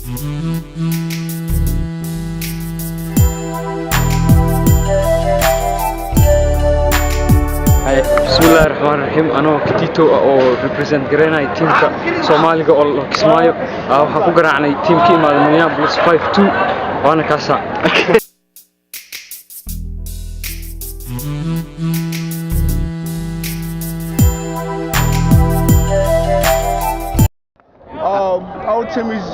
بسم الله الرحمن الرحيم أنا كتيتو أو represent جرينا تيم كصومالي أو كسمايو أو حكوا جرعنا تيم كي مع Minneapolis 5-2 وأنا كاسا. Our team is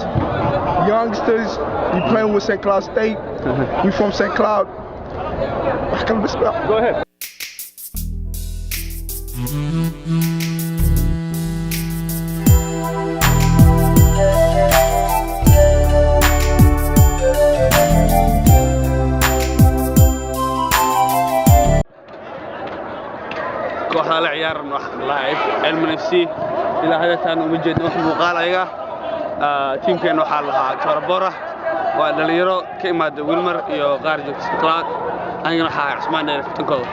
youngsters. We playing with St. Cloud State. We from St. Cloud. Go ahead. kooxda la ciyaarno waxaan lahayd Elman FC ilaa hadda uma jeedno wax muuqaal ayaga teamkeena waxa lahaa Torabora waa dhalinyaro ka imaada Wilmer iyo qaar joogta Cloud anigana waxa Cusmaan ee kaftankooda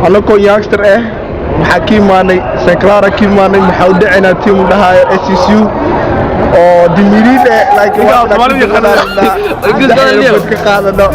anako youngster maxaa ka imaanay St. Cloud ka imaanay maxaa u dhacinaa team dhahayo SCU oo dimirid like waa ka qaadana